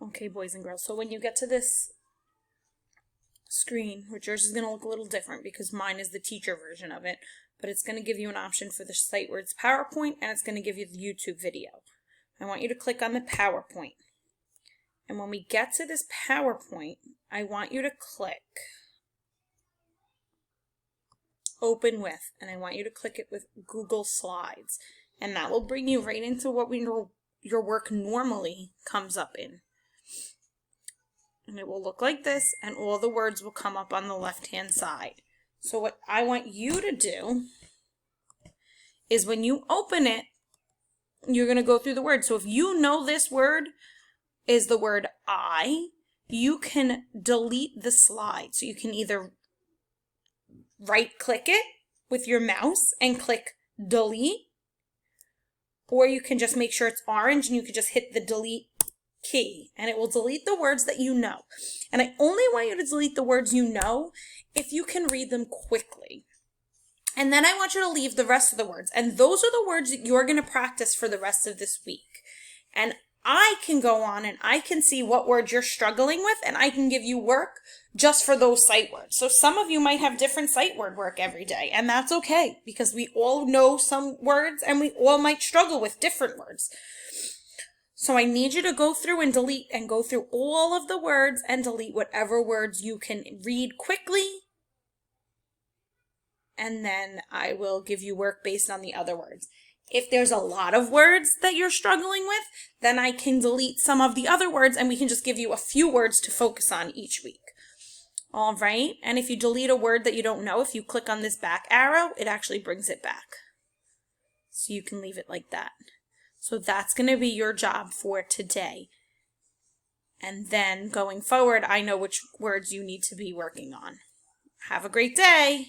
Okay, boys and girls, so when you get to this screen, which yours is going to look a little different because mine is the teacher version of it, but it's going to give you an option for the Sight Words PowerPoint, and it's going to give you the YouTube video. I want you to click on the PowerPoint. And when we get to this PowerPoint, I want you to click Open With, and I want you to click it with Google Slides. And that will bring you right into what we know your work normally comes up in. And it will look like this, and all the words will come up on the left-hand side. So what I want you to do is when you open it, you're going to go through the words. So if you know this word is the word I, you can delete the slide. So you can either right-click it with your mouse and click delete, or you can just make sure it's orange and you can just hit the delete key and it will delete the words that you know. And I only want you to delete the words you know if you can read them quickly. And then I want you to leave the rest of the words. And those are the words that you're going to practice for the rest of this week. And I can go on and I can see what words you're struggling with, and I can give you work just for those sight words. So some of you might have different sight word work every day, and that's okay because we all know some words and we all might struggle with different words. So I need you to go through and delete and go through all of the words and delete whatever words you can read quickly. And then I will give you work based on the other words. If there's a lot of words that you're struggling with, then I can delete some of the other words and we can just give you a few words to focus on each week. All right. And if you delete a word that you don't know, if you click on this back arrow, it actually brings it back. So you can leave it like that. So that's going to be your job for today. And then going forward, I know which words you need to be working on. Have a great day.